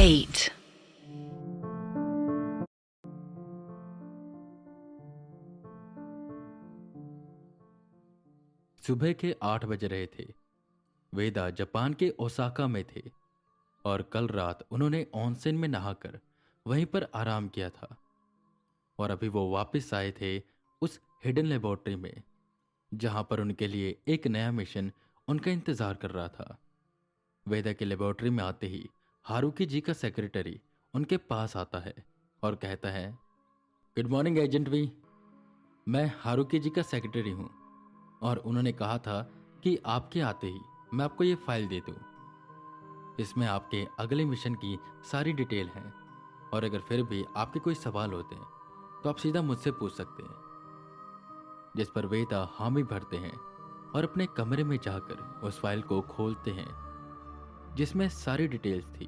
8. सुबह के 8 बज रहे थे। वेदा जापान के ओसाका में थे और कल रात उन्होंने ऑनसेन में नहाकर वहीं पर आराम किया था और अभी वो वापस आए थे उस हिडन लेबोरेटरी में जहां पर उनके लिए एक नया मिशन उनका इंतजार कर रहा था। वेदा के लेबोरेटरी में आते ही हारुकी जी का सेक्रेटरी उनके पास आता है और कहता है, गुड मॉर्निंग एजेंट वी, मैं हारुकी जी का सेक्रेटरी हूं और उन्होंने कहा था कि आपके आते ही मैं आपको ये फाइल दे दूं। इसमें आपके अगले मिशन की सारी डिटेल है और अगर फिर भी आपके कोई सवाल होते हैं तो आप सीधा मुझसे पूछ सकते हैं। जिस पर वेदा हामी भरते हैं और अपने कमरे में जाकर उस फाइल को खोलते हैं जिसमें सारी डिटेल्स थी।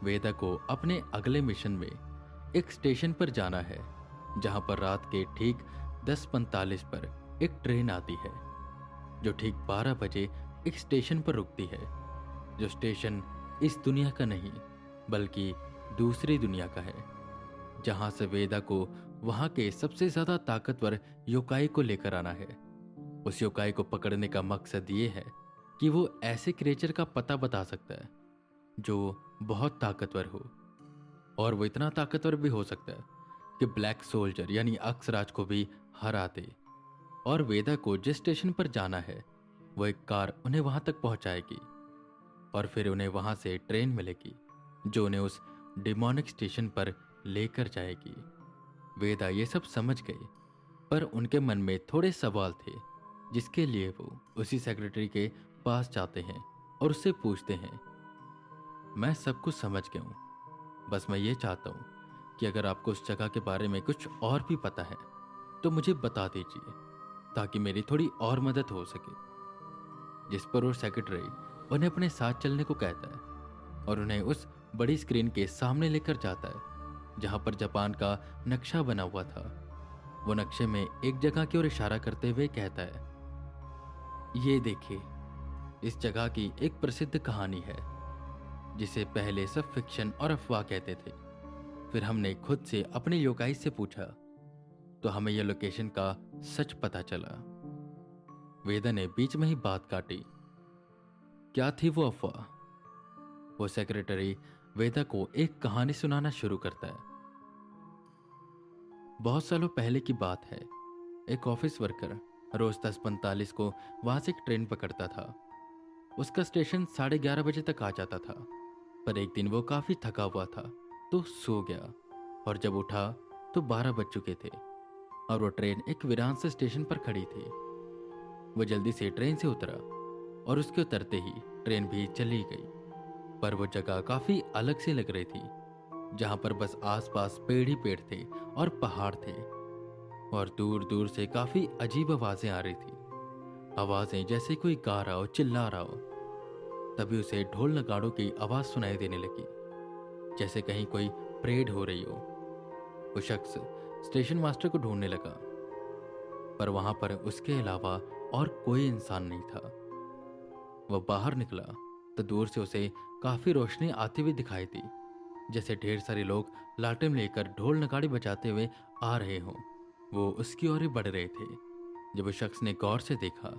वेदा को अपने अगले मिशन में एक स्टेशन पर जाना है जहां पर रात के ठीक 10:45 पर एक ट्रेन आती है जो ठीक 12 बजे एक स्टेशन पर रुकती है, जो स्टेशन इस दुनिया का नहीं बल्कि दूसरी दुनिया का है, जहां से वेदा को वहां के सबसे ज्यादा ताकतवर योकाई को लेकर आना है। उस योकाई को पकड़ने का मकसद ये है कि वो ऐसे क्रिएचर का पता बता सकता है जो बहुत ताकतवर हो और वो इतना ताकतवर भी हो सकता है कि ब्लैक सोल्जर यानी अक्सराज को भी हरा दे। और वेदा को जिस स्टेशन पर जाना है वो एक कार उन्हें वहां तक पहुंचाएगी और फिर उन्हें वहां से ट्रेन मिलेगी जो उन्हें उस डिमोनिक स्टेशन पर लेकर जाएगी। वेदा ये सब समझ गए पर उनके मन में थोड़े सवाल थे जिसके लिए वो उसी सेक्रेटरी के पास जाते हैं और उससे पूछते हैं, मैं सब कुछ समझ गया हूं, बस मैं ये चाहता हूं कि अगर आपको उस जगह के बारे में कुछ और भी पता है तो मुझे बता दीजिए ताकि मेरी थोड़ी और मदद हो सके। जिस पर वो सेक्रेटरी उन्हें अपने साथ चलने को कहता है और उन्हें उस बड़ी स्क्रीन के सामने लेकर जाता है जहां पर जापान का नक्शा बना हुआ था। वो नक्शे में एक जगह की ओर इशारा करते हुए कहता है, ये देखिए, इस जगह की एक प्रसिद्ध कहानी है जिसे पहले सब फिक्शन और अफवाह कहते थे। फिर हमने खुद से अपने योकाई से पूछा तो हमें यह लोकेशन का सच पता चला। वेदा ने बीच में ही बात काटी, क्या थी वो अफवाह? वो सेक्रेटरी वेदा को एक कहानी सुनाना शुरू करता है। बहुत सालों पहले की बात है। एक ऑफिस वर्कर रोज 10:45 को वहां से एक ट्रेन पकड़ता था। उसका स्टेशन 11:30 बजे तक आ जाता था, पर एक दिन वो काफी थका हुआ था तो सो गया और जब उठा तो 12 बज चुके थे और वो ट्रेन एक वीरान से स्टेशन पर खड़ी थी। वो जल्दी से ट्रेन से उतरा और उसके उतरते ही ट्रेन भी चली गई, पर वो जगह काफी अलग सी लग रही थी जहां पर बस आसपास पेड़ ही पेड़ थे और पहाड़ थे और दूर दूर से काफी अजीब आवाजें आ रही थी। आवाजें जैसे कोई गा रहा हो, चिल्ला रहा हो। तभी उसे ढोल नगाड़ों की आवाज सुनाई देने लगी जैसे कहीं कोई परेड हो रही हो। वो शख्स स्टेशन मास्टर को ढूंढने लगा पर वहां पर उसके अलावा और कोई इंसान नहीं था। वह बाहर निकला तो दूर से उसे काफी रोशनी आती हुई दिखाई दी, जैसे ढेर सारे लोग लालटेन लेकर ढोल नगाड़े बजाते हुए आ रहे हों। वो उसकी ओर ही बढ़ रहे थे। जब उस शख्स ने गौर से देखा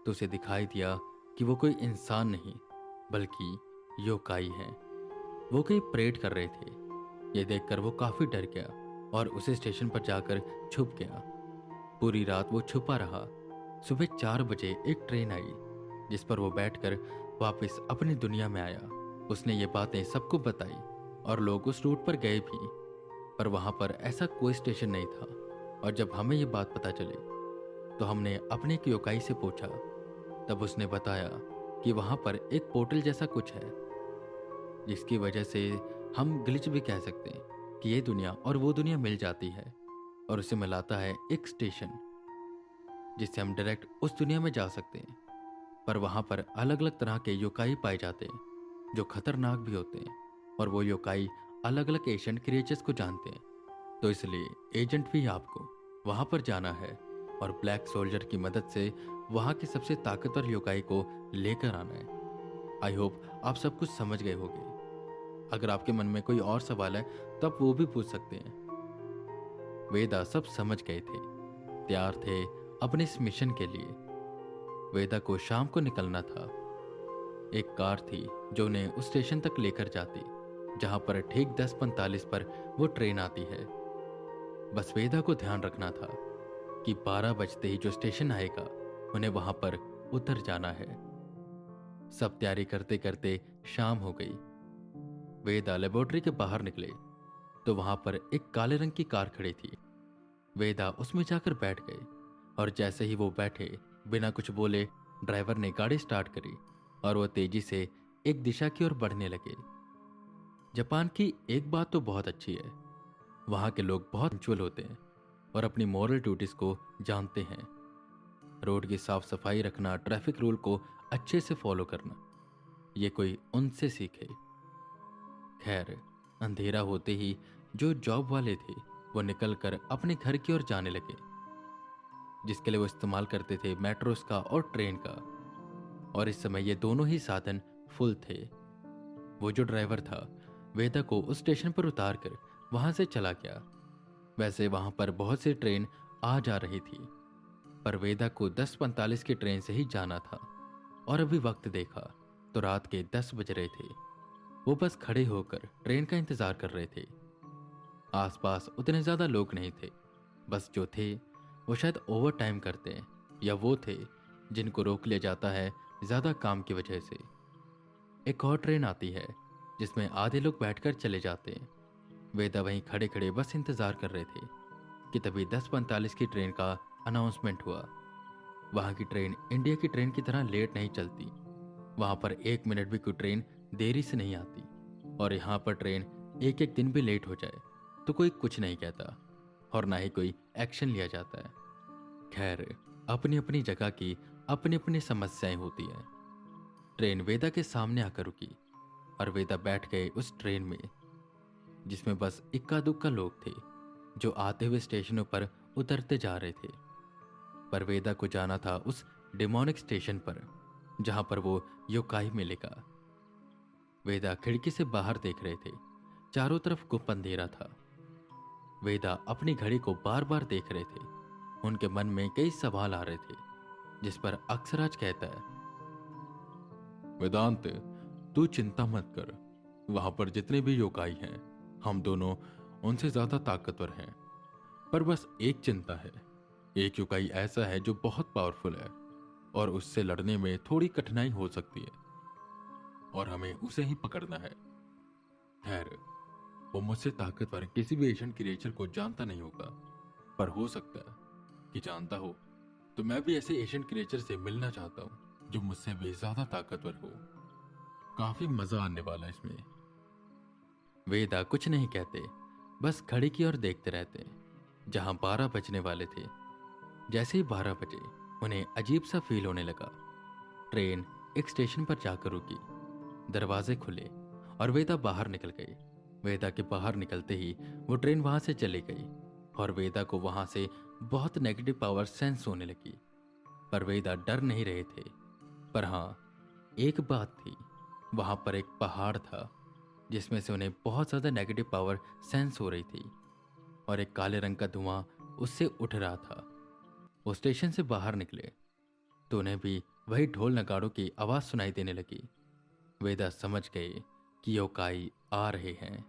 तो उसे दिखाई दिया कि वो कोई इंसान नहीं बल्कि योकाई है। वो कोई परेड कर रहे थे। ये देखकर वो काफी डर गया और उसे स्टेशन पर जाकर छुप गया। पूरी रात वो छुपा रहा। सुबह 4 बजे एक ट्रेन आई जिस पर वो बैठकर वापस अपनी दुनिया में आया। उसने ये बातें सबको बताई और लोग उस रूट पर गए भी, पर वहां पर ऐसा कोई स्टेशन नहीं था। और जब हमें ये बात पता चली तो हमने अपने एक योकाई से पूछा, तब उसने बताया कि वहां पर एक पोर्टल जैसा कुछ है जिसकी वजह से हम ग्लिच भी कह सकते हैं कि ये दुनिया और वो दुनिया मिल जाती है और उसे मिलाता है एक स्टेशन जिससे हम डायरेक्ट उस दुनिया में जा सकते हैं। पर वहां पर अलग अलग तरह के योकाई पाए जाते हैं जो खतरनाक भी होते हैं और वो योकाई अलग अलग एशियन क्रिएचर्स को जानते हैं। तो इसलिए एजेंट भी आपको वहां पर जाना है और ब्लैक सोल्जर की मदद से वहां के सबसे ताकतवर योकाई को लेकर आना है। आई होप आप सब कुछ समझ गए होंगे। अगर आपके मन में कोई और सवाल है तो आप वो भी पूछ सकते हैं। वेदा सब समझ गए थे, तैयार थे अपने इस मिशन के लिए। वेदा को शाम को निकलना था। एक कार थी जो उन्हें उस स्टेशन तक लेकर जाती जहां पर ठीक 10:45 पर वो ट्रेन आती है। बस वेदा को ध्यान रखना था कि 12 बजते ही जो स्टेशन आएगा उन्हें वहां पर उतर जाना है। सब तैयारी करते करते शाम हो गई। वेदा लेबोरेटरी के बाहर निकले तो वहां पर एक काले रंग की कार खड़ी थी। वेदा उसमें जाकर बैठ गए और जैसे ही वो बैठे, बिना कुछ बोले ड्राइवर ने गाड़ी स्टार्ट करी और वो तेजी से एक दिशा की ओर बढ़ने लगे। जापान की एक बात तो बहुत अच्छी है, वहां के लोग बहुत पंक्चुअल होते हैं और अपनी मॉरल ड्यूटीज को जानते हैं। रोड की साफ सफाई रखना, ट्रैफिक रूल को अच्छे से फॉलो करना, ये कोई उनसे सीखे। खैर, अंधेरा होते ही जो जॉब वाले थे वो निकलकर अपने घर की ओर जाने लगे, जिसके लिए वो इस्तेमाल करते थे मेट्रोस का और ट्रेन का। और इस समय ये दोनों ही साधन फुल थे। वो जो ड्राइवर था वेदा को उस स्टेशन पर उतार कर वहां से चला गया। वैसे वहां पर बहुत सी ट्रेन आ जा रही थी, पर वेदा को 10:45 की ट्रेन से ही जाना था। और अभी वक्त देखा तो रात के 10 बज रहे थे। वो बस खड़े होकर ट्रेन का इंतजार कर रहे थे। आसपास उतने ज्यादा लोग नहीं थे, बस जो थे वो शायद ओवर टाइम करते हैं या वो थे जिनको रोक लिया जाता है ज्यादा काम की वजह से। एक और ट्रेन आती है जिसमें आधे लोग बैठकर चले जाते हैं। वेदा वहीं खड़े खड़े बस इंतजार कर रहे थे कि तभी 10:45 की ट्रेन का अनाउंसमेंट हुआ। वहां की ट्रेन इंडिया की ट्रेन की तरह लेट नहीं चलती। वहां पर 1 मिनट भी कोई ट्रेन देरी से नहीं आती। और यहाँ पर ट्रेन एक एक दिन भी लेट हो जाए तो कोई कुछ नहीं कहता और ना ही कोई एक्शन लिया जाता है। खैर, अपनी अपनी जगह की अपनी अपनी समस्याएं होती हैं। ट्रेन वेदा के सामने आकर रुकी और वेदा बैठ गए उस ट्रेन में, जिसमें बस इक्का दुक्का लोग थे जो आते हुए स्टेशनों पर उतरते जा रहे थे। पर वेदा को जाना था उस डिमोनिक स्टेशन पर जहां पर वो योकाई मिलेगा। वेदा खिड़की से बाहर देख रहे थे। चारों तरफ गुप्त अंधेरा था। वेदा अपनी घड़ी को बार बार देख रहे थे। उनके मन में कई सवाल आ रहे थे, जिस पर अक्सराज कहता है, वेदांत, तू चिंता मत कर। वहां पर जितने भी योकाई हैं, हम दोनों उनसे ज्यादा ताकतवर हैं। पर बस एक चिंता है, एक योकाई ऐसा है जो बहुत पावरफुल है और उससे लड़ने में थोड़ी कठिनाई हो सकती है और हमें उसे ही पकड़ना है। खैर, वो मुझसे ताकतवर किसी भी एशियन क्रिएचर को जानता नहीं होगा, पर हो सकता है कि जानता हो। तो मैं भी ऐसे एशियन क्रिएचर से मिलना चाहता हूँ जो मुझसे भी ज्यादा ताकतवर हो। काफी मजा आने वाला है इसमें। वेदा कुछ नहीं कहते, बस घड़ी की ओर देखते रहते जहां 12 बजने वाले थे। जैसे ही 12 बजे उन्हें अजीब सा फील होने लगा। ट्रेन एक स्टेशन पर जाकर रुकी, दरवाजे खुले और वेदा बाहर निकल गए। वेदा के बाहर निकलते ही वो ट्रेन वहां से चली गई और वेदा को वहां से बहुत नेगेटिव पावर सेंस होने लगी। पर वेदा डर नहीं रहे थे। पर हाँ, एक बात थी, वहां पर एक पहाड़ था जिसमें से उन्हें बहुत ज्यादा नेगेटिव पावर सेंस हो रही थी और एक काले रंग का धुआं उससे उठ रहा था। वो स्टेशन से बाहर निकले तो उन्हें भी वही ढोल नगाड़ों की आवाज सुनाई देने लगी। वेदा समझ गए कि योकाई आ रहे हैं।